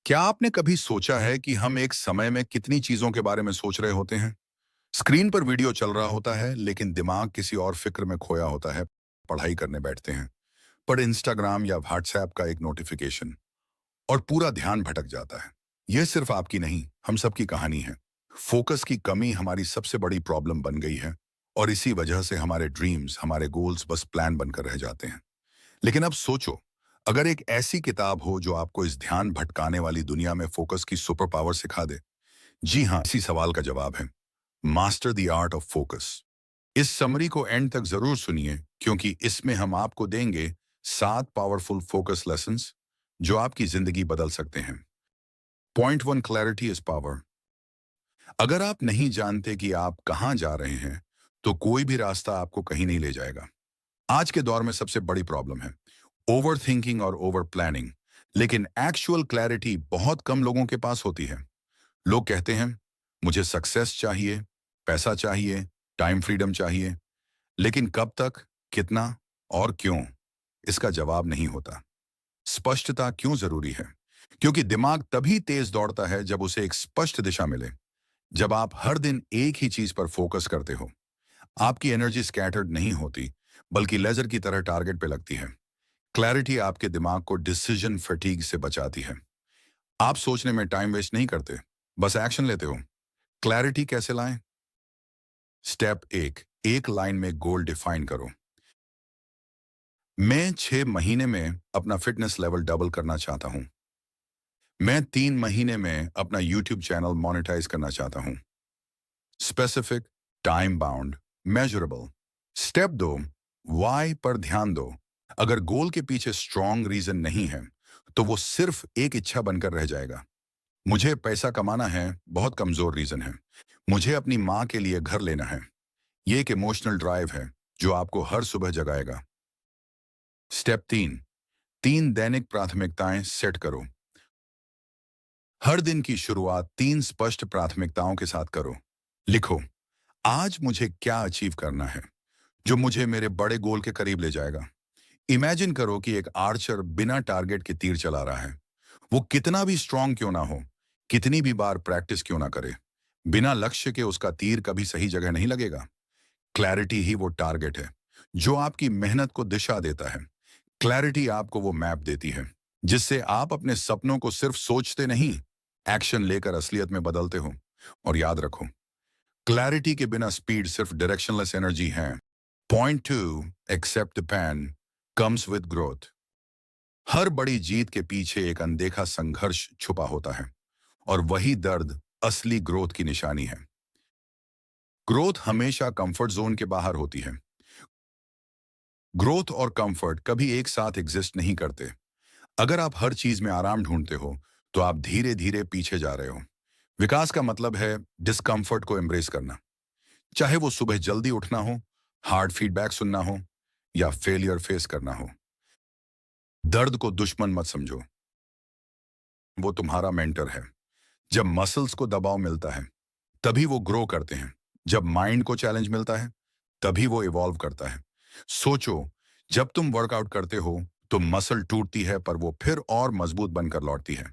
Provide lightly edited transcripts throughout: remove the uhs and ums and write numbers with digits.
क्या आपने कभी सोचा है कि हम एक समय में कितनी चीजों के बारे में सोच रहे होते हैं? स्क्रीन पर वीडियो चल रहा होता है, लेकिन दिमाग किसी और फिक्र में खोया होता है। पढ़ाई करने बैठते हैं, पर इंस्टाग्राम या व्हाट्सएप का एक नोटिफिकेशन और पूरा ध्यान भटक जाता है। यह सिर्फ आपकी नहीं, हम सबकी कहानी है। फोकस की कमी हमारी सबसे बड़ी प्रॉब्लम बन गई है और इसी वजह से हमारे ड्रीम्स, हमारे गोल्स बस प्लान बनकर रह जाते हैं। लेकिन अब सोचो, अगर एक ऐसी किताब हो जो आपको इस ध्यान भटकाने वाली दुनिया में फोकस की सुपर पावर सिखा दे। जी हाँ, इसी सवाल का जवाब है master the art of focus. इस समरी को एंड तक जरूर सुनिए, क्योंकि इसमें हम आपको देंगे 7 पावरफुल फोकस लेसन्स जो आपकी जिंदगी बदल सकते हैं। Point 1, clarity is power. अगर आप नहीं जानते कि आप कहाँ जा रहे हैं, तो कोई भी रास्ता आपको कहीं नहीं ले जाएगा। आज के दौर में सबसे बड़ी प्रॉब्लम है ओवर थिंकिंग और ओवर प्लानिंग। लेकिन एक्चुअल क्लैरिटी बहुत कम लोगों के पास होती है। लोग कहते हैं, मुझे सक्सेस चाहिए, पैसा चाहिए, टाइम फ्रीडम चाहिए, लेकिन कब तक, कितना और क्यों, इसका जवाब नहीं होता। स्पष्टता क्यों जरूरी है? क्योंकि दिमाग तभी तेज दौड़ता है जब उसे एक स्पष्ट दिशा मिले। जब आप हर दिन एक ही चीज पर फोकस करते हो, आपकी एनर्जी स्कैटर्ड नहीं होती, बल्कि लेजर की तरह टारगेट पे लगती है। क्लैरिटी आपके दिमाग को डिसीजन फटीग से बचाती है। आप सोचने में टाइम वेस्ट नहीं करते, बस एक्शन लेते हो। क्लैरिटी कैसे लाएं? स्टेप 1, एक लाइन में गोल डिफाइन करो। मैं 6 महीने में अपना फिटनेस लेवल डबल करना चाहता हूं। मैं 3 महीने में अपना यूट्यूब चैनल मोनेटाइज करना चाहता हूं। Specific, time bound, measurable. Step 2, Y पर ध्यान दो। अगर गोल के पीछे स्ट्रॉन्ग रीजन नहीं है, तो वो सिर्फ एक इच्छा बनकर रह जाएगा। मुझे पैसा कमाना है, बहुत कमजोर रीजन है। मुझे अपनी माँ के लिए घर लेना है, ये एक इमोशनल ड्राइव है जो आपको हर सुबह जगाएगा। स्टेप 3, 3 दैनिक प्राथमिकताएं सेट करो। हर दिन की शुरुआत 3 स्पष्ट प्राथमिकताओं के साथ करो। लिखो, आज मुझे क्या अचीव करना है जो मुझे मेरे बड़े गोल के करीब ले जाएगा। इमेजिन करो कि एक आर्चर बिना टारगेट के तीर चला रहा है। वो कितना भी स्ट्रांग क्यों ना हो, कितनी भी बार प्रैक्टिस क्यों ना करे, बिना लक्ष्य के उसका तीर कभी सही जगह नहीं लगेगा। क्लैरिटी ही वो टारगेट है जो आपकी मेहनत को दिशा देता है। क्लैरिटी आपको वो मैप देती है जिससे आप अपने सपनों को सिर्फ सोचते नहीं, एक्शन लेकर असलियत में बदलते हो। और याद रखो, क्लैरिटी के बिना स्पीड सिर्फ डायरेक्शनलेस एनर्जी है। Point 2, except the pain comes with growth. हर बड़ी जीत के पीछे एक अनदेखा संघर्ष छुपा होता है, और वही दर्द असली ग्रोथ की निशानी है। ग्रोथ हमेशा कंफर्ट जोन के बाहर होती है। ग्रोथ और कंफर्ट कभी एक साथ एग्जिस्ट नहीं करते। अगर आप हर चीज में आराम ढूंढते हो, तो आप धीरे धीरे पीछे जा रहे हो। विकास का मतलब है डिस्कम्फर्ट को एम्ब्रेस करना, चाहे वो सुबह जल्दी उठना हो, हार्ड फीडबैक सुनना हो, या फेलियर फेस करना हो। दर्द को दुश्मन मत समझो, वो तुम्हारा मेंटर है। जब मसल्स को दबाव मिलता है, तभी वो ग्रो करते हैं। जब माइंड को चैलेंज मिलता है, तभी वो इवॉल्व करता है। सोचो, जब तुम वर्कआउट करते हो तो मसल टूटती है, पर वो फिर और मजबूत बनकर लौटती है।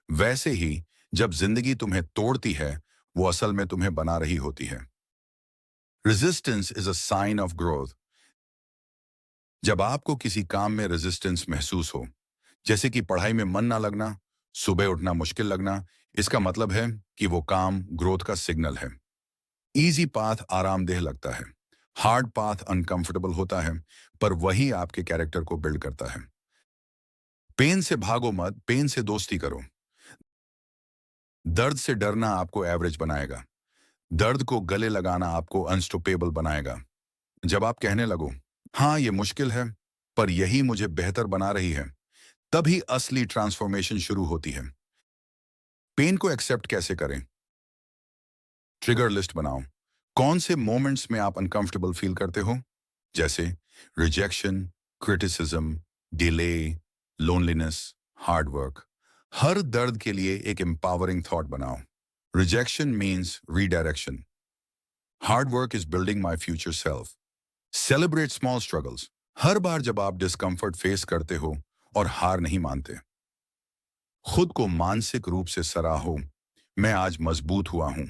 वैसे ही जब जिंदगी तुम्हें तोड़ती है, वो असल में तुम्हें बना रही होती है। Resistance is a sign of growth. जब आपको किसी काम में रेजिस्टेंस महसूस हो, जैसे कि पढ़ाई में मन ना लगना, सुबह उठना मुश्किल लगना, इसका मतलब है कि वो काम ग्रोथ का सिग्नल है। इजी पाथ आरामदेह लगता है, हार्ड पाथ अनकंफर्टेबल होता है, पर वही आपके कैरेक्टर को बिल्ड करता है। पेन से भागो मत, पेन से दोस्ती करो। दर्द से डरना आपको एवरेज बनाएगा, दर्द को गले लगाना आपको अनस्टॉपेबल बनाएगा। जब आप कहने लगो, हाँ ये मुश्किल है, पर यही मुझे बेहतर बना रही है, तभी असली ट्रांसफॉर्मेशन शुरू होती है। पेन को एक्सेप्ट कैसे करें? ट्रिगर लिस्ट बनाओ। कौन से मोमेंट्स में आप अनकंफर्टेबल फील करते हो, जैसे rejection, criticism, delay, loneliness, hard work. हर दर्द के लिए एक एम्पावरिंग थॉट बनाओ। Rejection means redirection, hard work is building my future self. Celebrate small struggles. हर बार जब आप डिस्कंफर्ट फेस करते हो और हार नहीं मानते, खुद को मानसिक रूप से सराहो, मैं आज मजबूत हुआ हूं।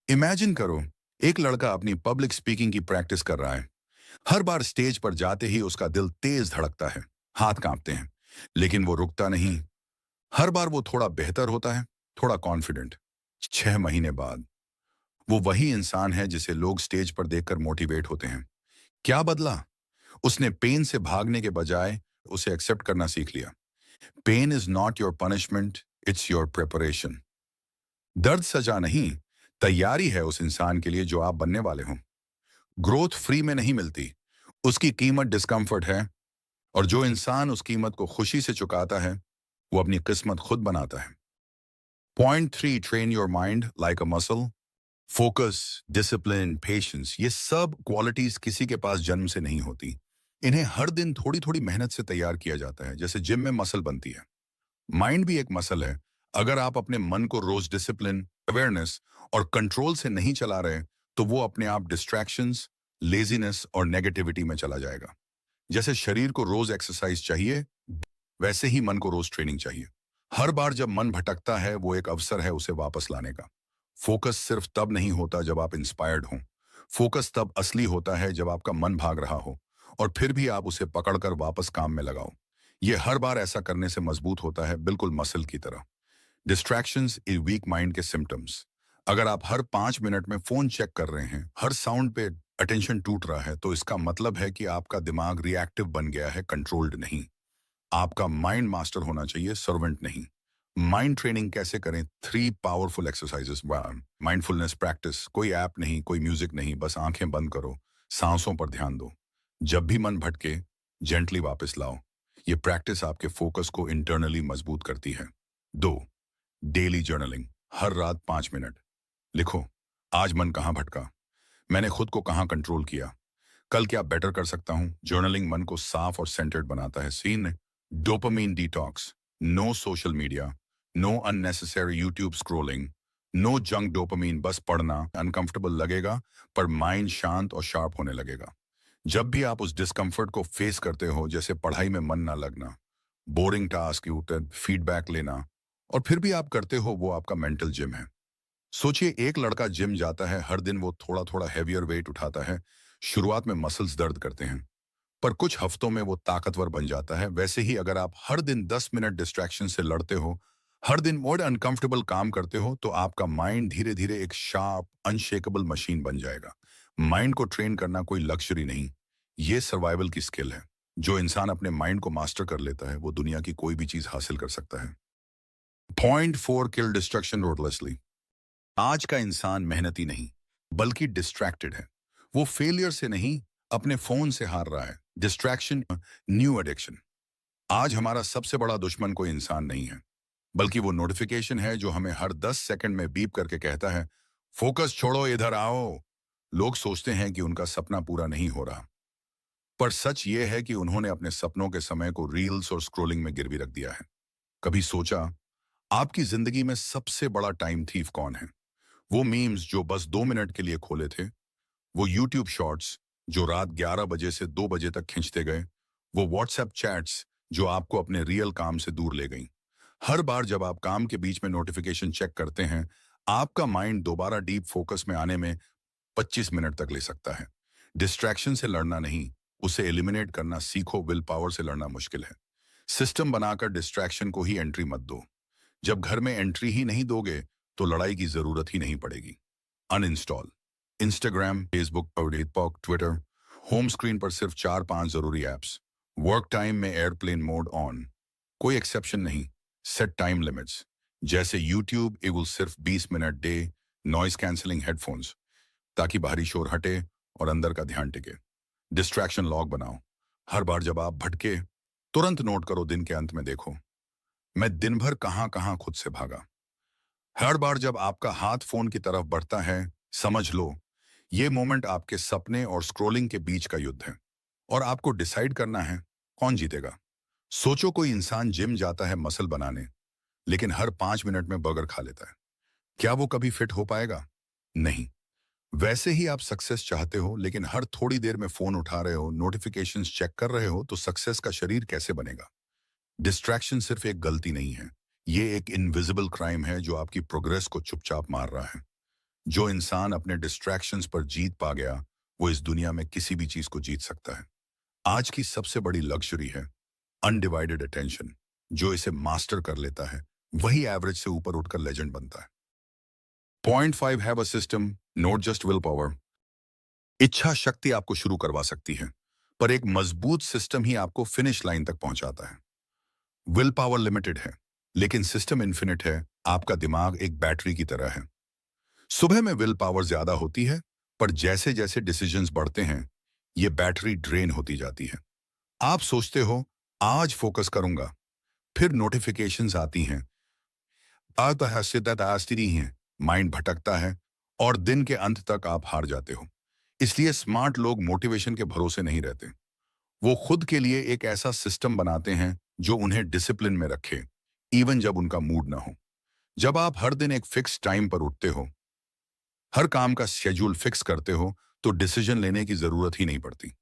इमेजिन करो, एक लड़का अपनी पब्लिक स्पीकिंग की प्रैक्टिस कर रहा है। हर बार स्टेज पर जाते ही उसका दिल तेज धड़कता है, हाथ कांपते हैं, लेकिन वो रुकता नहीं। हर बार वो थोड़ा बेहतर होता है, थोड़ा कॉन्फिडेंट। 6 महीने बाद वो वही इंसान है जिसे लोग स्टेज पर देखकर मोटिवेट होते हैं। क्या बदला? उसने पेन से भागने के बजाय उसे एक्सेप्ट करना सीख लिया। Pain is not your punishment, it's your preparation. दर्द सजा नहीं, तैयारी है उस इंसान के लिए जो आप बनने वाले हो। ग्रोथ फ्री में नहीं मिलती, उसकी कीमत डिस्कम्फर्ट है। और जो इंसान उस कीमत को खुशी से चुकाता है, वो अपनी किस्मत खुद बनाता है। Point 3, train your mind like a muscle. Focus, discipline, patience, ये सब क्वालिटीज किसी के पास जन्म से नहीं होती। इन्हें हर दिन थोड़ी थोड़ी मेहनत से तैयार किया जाता है, जैसे जिम में मसल बनती है। माइंड भी एक मसल है। अगर आप अपने मन को रोज डिसिप्लिन, अवेयरनेस और कंट्रोल से नहीं चला रहे, तो वो अपने आप डिस्ट्रैक्शंस, लेजीनेस और नेगेटिविटी में चला जाएगा। जैसे शरीर को रोज एक्सरसाइज चाहिए, वैसे ही मन को रोज ट्रेनिंग चाहिए। हर बार जब मन भटकता है, वो एक अवसर है उसे वापस लाने का। फोकस सिर्फ तब नहीं होता जब आप इंस्पायर्ड हो। फोकस तब असली होता है जब आपका मन भाग रहा हो और फिर भी आप उसे पकड़कर वापस काम में लगाओ। ये हर बार ऐसा करने से मजबूत होता है, बिल्कुल मसल की तरह। डिस्ट्रैक्शंस इज वीक माइंड के सिम्टम्स। अगर आप हर 5 मिनट में फोन चेक कर रहे हैं, हर साउंड पे अटेंशन टूट रहा है, तो इसका मतलब है कि आपका दिमाग रिएक्टिव बन गया है, कंट्रोल्ड नहीं। आपका माइंड मास्टर होना चाहिए, सर्वेंट नहीं। माइंड ट्रेनिंग कैसे करें? 3 पावरफुल एक्सरसाइजेस। Mindfulness practice. कोई ऐप नहीं, कोई म्यूजिक नहीं, बस आंखें बंद करो, सांसों पर ध्यान दो। जब भी मन भटके, जेंटली वापस लाओ। ये प्रैक्टिस आपके फोकस को इंटरनली मजबूत करती है। 2, डेली जर्नलिंग। हर रात 5 मिनट लिखो, आज मन कहाँ भटका, मैंने खुद को कहाँ कंट्रोल किया, कल क्या बेटर कर सकता हूं। जर्नलिंग मन को साफ और सेंटर्ड बनाता है। Scene dopamine detox. No social media, no unnecessary YouTube scrolling, no junk dopamine. बस पढ़ना अनकंफर्टेबल लगेगा, पर माइंड शांत और शार्प होने लगेगा। जब भी आप उस डिस्कम्फर्ट को फेस करते हो, जैसे पढ़ाई में मन ना लगना, बोरिंग टास्क, फीडबैक लेना, और फिर भी आप करते हो, वो आपका मेंटल जिम है। सोचिए, एक लड़का जिम जाता है, हर दिन वो थोड़ा थोड़ा हैवियर वेट उठाता है। शुरुआत में मसल्स दर्द करते हैं, पर कुछ हफ्तों में वो ताकतवर बन जाता है। वैसे ही अगर आप हर दिन 10 मिनट डिस्ट्रैक्शन से लड़ते हो, हर दिन मोड अनकंफर्टेबल काम करते हो, तो आपका माइंड धीरे धीरे एक शार्प, अनशेकेबल मशीन बन जाएगा। माइंड को ट्रेन करना कोई लक्ष्य नहीं, ये सर्वाइवल की स्किल है। जो इंसान अपने माइंड को मास्टर कर लेता है, वो दुनिया की कोई भी चीज हासिल कर सकता है। पॉइंट 4, किल डिस्ट्रक्शन रोडलेसली। आज का इंसान मेहनती नहीं, बल्कि डिस्ट्रैक्टेड है। वो फेलियर से नहीं, अपने फोन से हार रहा है। Distraction, new addiction. आज हमारा सबसे बड़ा दुश्मन कोई इंसान नहीं है, बल्कि वो नोटिफिकेशन है जो हमें हर 10 सेकंड में बीप करके कहता है, फोकस छोड़ो, इधर आओ। लोग सोचते हैं कि उनका सपना पूरा नहीं हो रहा, पर सच ये है कि उन्होंने अपने सपनों के समय को रील्स और स्क्रोलिंग में गिरवी रख दिया है। कभी सोचा, आपकी जिंदगी में सबसे बड़ा टाइम थीफ कौन है? वो मीम्स जो बस 2 मिनट के लिए खोले थे, वो यूट्यूब शॉर्ट्स जो रात 11 बजे से 2 बजे तक खींचते गए, वो व्हाट्सएप चैट्स जो आपको अपने रियल काम से दूर ले गई। हर बार जब आप काम के बीच में नोटिफिकेशन चेक करते हैं, आपका माइंड दोबारा डीप फोकस में आने में 25 मिनट तक ले सकता है। डिस्ट्रैक्शन से लड़ना नहीं, उसे एलिमिनेट करना सीखो। विल पावर से लड़ना मुश्किल है। सिस्टम बनाकर डिस्ट्रैक्शन को ही एंट्री मत दो। जब घर में एंट्री ही नहीं दोगे, तो लड़ाई की जरूरत ही नहीं पड़ेगी। Uninstall Instagram, Facebook, TikTok, Twitter. Home screen पर सिर्फ 4-5 जरूरी ऐप्स। वर्क टाइम में एयरप्लेन मोड ऑन, कोई एक्सेप्शन नहीं। सेट टाइम लिमिट्स, जैसे यूट्यूब एवल सिर्फ 20 minute day. Noise cancelling headphones, ताकि बाहरी शोर हटे और अंदर का ध्यान टिके। डिस्ट्रैक्शन लॉग बनाओ। हर बार जब आप भटके, तुरंत नोट करो। दिन के अंत में देखो, मैं दिन भर कहां कहां खुद से भागा। हर बार जब आपका हाथ फोन की तरफ बढ़ता है, समझ लो ये मोमेंट आपके सपने और स्क्रोलिंग के बीच का युद्ध है, और आपको डिसाइड करना है कौन जीतेगा। सोचो, कोई इंसान जिम जाता है मसल बनाने, लेकिन हर 5 मिनट में बर्गर खा लेता है। क्या वो कभी फिट हो पाएगा? नहीं। वैसे ही आप सक्सेस चाहते हो, लेकिन हर थोड़ी देर में फोन उठा रहे हो, नोटिफिकेशंस चेक कर रहे हो, तो सक्सेस का शरीर कैसे बनेगा? डिस्ट्रैक्शन सिर्फ एक गलती नहीं है, ये एक इनविजिबल क्राइम है जो आपकी प्रोग्रेस को चुपचाप मार रहा है। जो इंसान अपने डिस्ट्रैक्शंस पर जीत पा गया, वो इस दुनिया में किसी भी चीज को जीत सकता है। आज की सबसे बड़ी लग्जरी है अनडिवाइडेड अटेंशन। जो इसे मास्टर कर लेता है, वही एवरेज से ऊपर उठकर लेजेंड बनता है। Point 5 have a system, not just will power. इच्छा शक्ति आपको शुरू करवा सकती है, पर एक मजबूत सिस्टम ही आपको फिनिश लाइन तक पहुंचाता है। विल पावर लिमिटेड है, लेकिन सिस्टम इन्फिनिट है। आपका दिमाग एक बैटरी की तरह है। सुबह में विल पावर ज्यादा होती है, पर जैसे जैसे डिसीजंस बढ़ते हैं, ये बैटरी ड्रेन होती जाती है। आप सोचते हो आज फोकस करूंगा, फिर नोटिफिकेशंस आती हैं, आती हैं, माइंड भटकता है, और दिन के अंत तक आप हार जाते हो। इसलिए स्मार्ट लोग मोटिवेशन के भरोसे नहीं रहते। वो खुद के लिए एक ऐसा सिस्टम बनाते हैं जो उन्हें डिसिप्लिन में रखे, इवन जब उनका मूड ना हो। जब आप हर दिन एक फिक्स टाइम पर उठते हो, हर काम का शेड्यूल फिक्स करते हो, तो डिसीजन लेने की जरूरत ही नहीं पड़ती।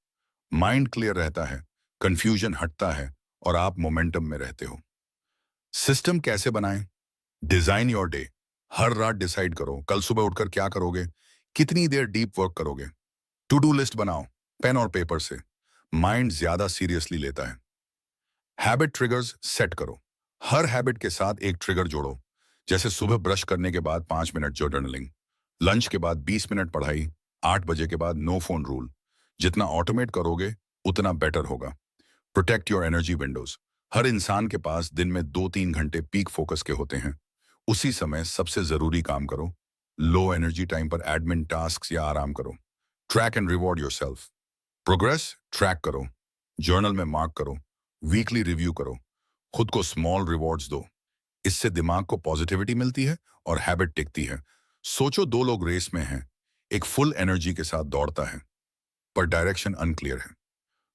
माइंड क्लियर रहता है, कंफ्यूजन हटता है, और आप मोमेंटम में रहते हो। सिस्टम कैसे बनाएं? Design your day. हर रात डिसाइड करो कल सुबह उठकर क्या करोगे, कितनी देर डीप वर्क करोगे। टू डू लिस्ट बनाओ, पेन और पेपर से। माइंड ज्यादा सीरियसली लेता है। हैबिट ट्रिगर्स सेट करो। हर हैबिट के साथ एक ट्रिगर जोड़ो, जैसे सुबह ब्रश करने के बाद 5 मिनट जर्नलिंग, लंच के बाद 20 मिनट पढ़ाई, 8 बजे के बाद नो फोन रूल। जितना ऑटोमेट करोगे, उतना बेटर होगा। Protect your energy windows. हर इंसान के पास दिन में 2-3 घंटे पीक फोकस के होते हैं। उसी समय सबसे जरूरी काम करो। लो एनर्जी टाइम पर एडमिन टास्क या आराम करो। Track and reward yourself. Progress track करो, जर्नल में मार्क करो, वीकली रिव्यू करो। खुद को स्मॉल रिवॉर्ड्स दो। इससे दिमाग को पॉजिटिविटी मिलती है और हैबिट टिकती है। सोचो, दो लोग रेस में हैं। एक फुल एनर्जी के साथ दौड़ता है, पर डायरेक्शन अनक्लियर है।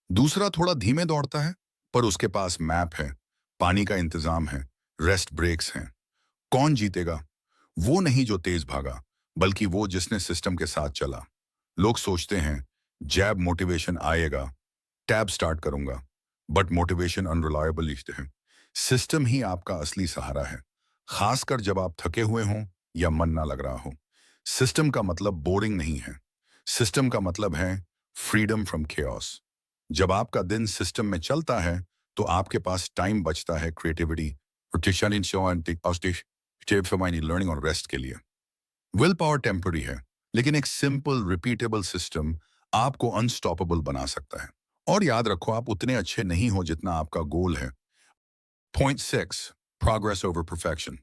दूसरा थोड़ा धीमे दौड़ता है, पर उसके पास मैप है, पानी का इंतजाम है, रेस्ट ब्रेक्स हैं। कौन जीतेगा? वो नहीं जो तेज भागा, बल्कि वो जिसने सिस्टम के साथ चला। लोग सोचते हैं जैब मोटिवेशन आएगा, टैब स्टार्ट करूंगा, बट मोटिवेशन अनरिलायबल है। सिस्टम ही आपका असली सहारा है, खासकर जब आप थके हुए हों या मन ना लग रहा हो। सिस्टम का मतलब बोरिंग नहीं है। सिस्टम का मतलब है फ्रीडम फ्रॉम chaos। जब आपका दिन सिस्टम में चलता है, तो आपके पास टाइम बचता है क्रिएटिविटी, लर्निंग और रेस्ट के लिए। विल पावर टेम्पररी है, लेकिन एक सिंपल रिपीटेबल सिस्टम आपको अनस्टॉपेबल बना सकता है। और याद रखो, आप उतने अच्छे नहीं हो जितना आपका गोल है। Point 6, progress over perfection.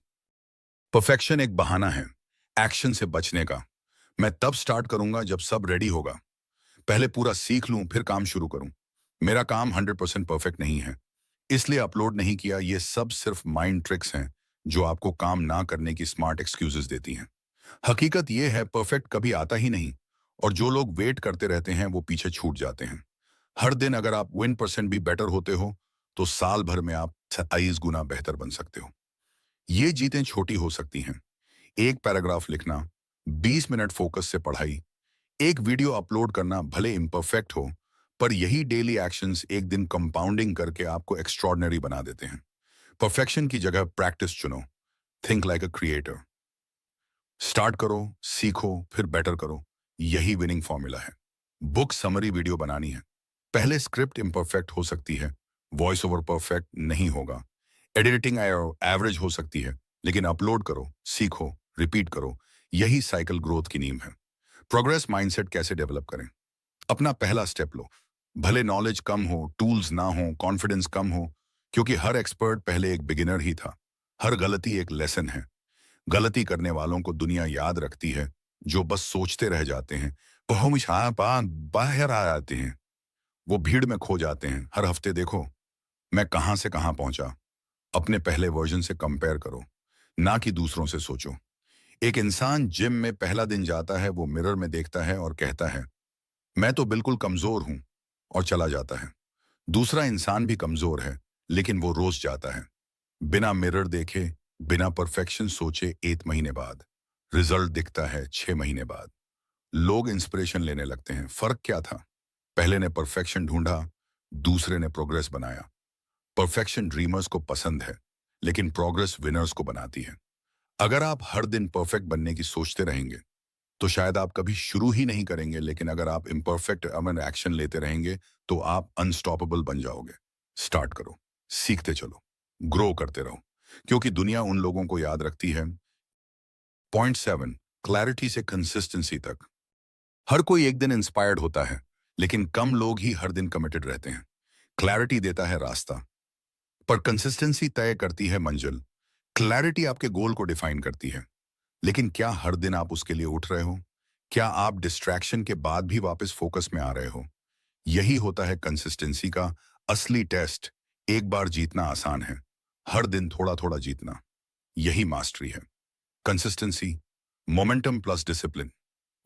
Perfection एक बहाना है एक्शन से बचने का। मैं तब स्टार्ट करूंगा जब सब रेडी होगा। पहले पूरा सीख लूं, फिर काम शुरू करूं। मेरा काम 100% परफेक्ट नहीं है, इसलिए अपलोड नहीं किया। ये सब सिर्फ माइंड ट्रिक्स हैं जो आपको काम ना करने की स्मार्ट एक्सक्यूजेस देती हैं। हकीकत ये है, परफेक्ट कभी आता ही नहीं, और जो लोग वेट करते रहते हैं वो पीछे छूट जाते हैं। हर दिन अगर आप 1% भी बेटर होते हो, तो साल भर में आप 27 गुना बेहतर बन सकते हो। ये जीतें छोटी हो सकती हैं। एक पैराग्राफ लिखना, 20 मिनट फोकस से पढ़ाई, एक वीडियो अपलोड करना, भले इम्परफेक्ट हो, पर यही डेली एक्शंस एक दिन कंपाउंडिंग करके आपको एक्स्ट्रॉर्डनरी बना देते हैं। परफेक्शन की जगह प्रैक्टिस चुनो। Think like a creator. Start करो, सीखो, फिर बेटर करो। यही विनिंग फॉर्मूला है। बुक समरी वीडियो बनानी है, पहले स्क्रिप्ट इम्परफेक्ट हो सकती है, वॉइस ओवर परफेक्ट नहीं होगा, एडिटिंग एवरेज हो सकती है, लेकिन अपलोड करो, सीखो, रिपीट करो। यही साइकिल ग्रोथ की नींव है। प्रोग्रेस माइंडसेट कैसे डेवलप करें? अपना पहला स्टेप लो। भले नॉलेज कम हो, टूल्स ना हो, कॉन्फिडेंस कम हो, क्योंकि हर एक्सपर्ट पहले एक बिगिनर ही था। हर गलती एक लेसन है। गलती करने वालों को दुनिया याद रखती है, जो बस सोचते रह जाते हैं, वो हमेशा बाहर आ जाते हैं। वो भीड़ में खो जाते हैं। हर हफ्ते देखो, मैं कहां से कहां पहुंचा। अपने पहले वर्जन से कंपेयर करो, ना कि दूसरों से सोचो। एक इंसान जिम में पहला दिन जाता है, वो मिरर में देखता है और कहता है, मैं तो बिल्कुल कमजोर हूं, और चला जाता है। दूसरा इंसान भी कमजोर है, लेकिन वो रोज जाता है, बिना मिरर देखे, बिना परफेक्शन सोचे। 1 महीने बाद रिजल्ट दिखता है, 6 महीने बाद लोग इंस्पिरेशन लेने लगते हैं। फर्क क्या था? पहले ने परफेक्शन ढूंढा, दूसरे ने प्रोग्रेस बनाया। परफेक्शन ड्रीमर्स को पसंद है, लेकिन प्रोग्रेस विनर्स को बनाती है। अगर आप हर दिन परफेक्ट बनने की सोचते रहेंगे तो शायद आप कभी शुरू ही नहीं करेंगे, लेकिन अगर आप इम्परफेक्ट अमन एक्शन लेते रहेंगे तो आप अनस्टॉपेबल बन जाओगे। स्टार्ट करो, सीखते चलो, ग्रो करते रहो, क्योंकि दुनिया उन लोगों को याद रखती है। पॉइंट 7, क्लैरिटी से कंसिस्टेंसी तक। हर कोई एक दिन इंस्पायर्ड होता है, लेकिन कम लोग ही हर दिन कमिटेड रहते हैं। क्लैरिटी देता है रास्ता, पर कंसिस्टेंसी तय करती है मंजिल। क्लैरिटी आपके गोल को डिफाइन करती है, लेकिन क्या हर दिन आप उसके लिए उठ रहे हो? क्या आप डिस्ट्रैक्शन के बाद भी वापस फोकस में आ रहे हो? यही होता है कंसिस्टेंसी का असली टेस्ट। एक बार जीतना आसान है, हर दिन थोड़ा थोड़ा जीतना, यही मास्टरी है। Consistency, momentum plus discipline.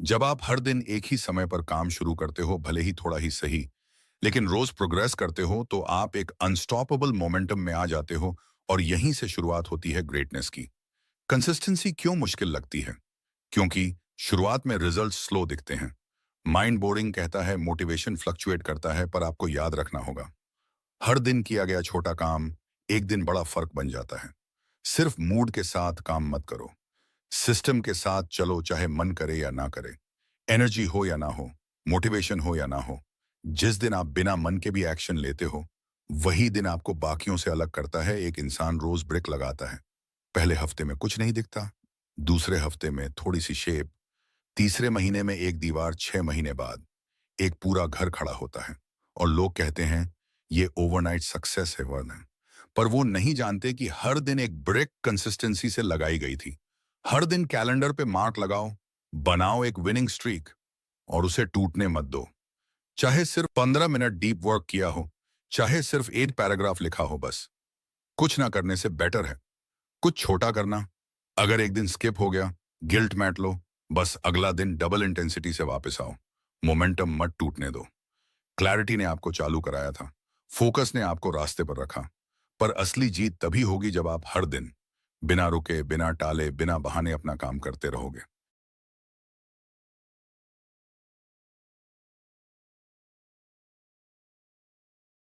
जब आप हर दिन एक ही समय पर काम शुरू करते हो, भले ही थोड़ा ही सही, लेकिन रोज प्रोग्रेस करते हो, तो आप एक अनस्टॉपेबल मोमेंटम में आ जाते हो, और यहीं से शुरुआत होती है ग्रेटनेस की। कंसिस्टेंसी क्यों मुश्किल लगती है? क्योंकि शुरुआत में रिजल्ट स्लो दिखते हैं। माइंड बोरिंग कहता है, मोटिवेशन फ्लक्चुएट करता है, पर आपको याद रखना होगा, हर दिन किया गया छोटा काम एक दिन बड़ा फर्क बन जाता है। सिर्फ मूड के साथ काम मत करो, सिस्टम के साथ चलो, चाहे मन करे या ना करे, एनर्जी हो या ना हो, मोटिवेशन हो या ना हो। जिस दिन आप बिना मन के भी एक्शन लेते हो, वही दिन आपको बाकियों से अलग करता है। एक इंसान रोज ब्रेक लगाता है, पहले हफ्ते में कुछ नहीं दिखता, दूसरे हफ्ते में थोड़ी सी शेप, तीसरे महीने में एक दीवार, 6 महीने बाद एक पूरा घर खड़ा होता है। और लोग कहते हैं ये ओवरनाइट सक्सेस है, वरना, पर वो नहीं जानते कि हर दिन एक ब्रेक कंसिस्टेंसी से लगाई गई थी। हर दिन कैलेंडर पे मार्क लगाओ, बनाओ एक विनिंग स्ट्रीक, और उसे टूटने मत दो। चाहे सिर्फ 15 मिनट डीप वर्क किया हो, चाहे सिर्फ 8 पैराग्राफ लिखा हो, बस कुछ ना करने से बेटर है कुछ छोटा करना। अगर एक दिन स्किप हो गया, गिल्ट मत लो, बस अगला दिन डबल इंटेंसिटी से वापस आओ। मोमेंटम मत टूटने दो। क्लैरिटी ने आपको चालू कराया था, फोकस ने आपको रास्ते पर रखा, पर असली जीत तभी होगी जब आप हर दिन बिना रुके, बिना टाले, बिना बहाने अपना काम करते रहोगे।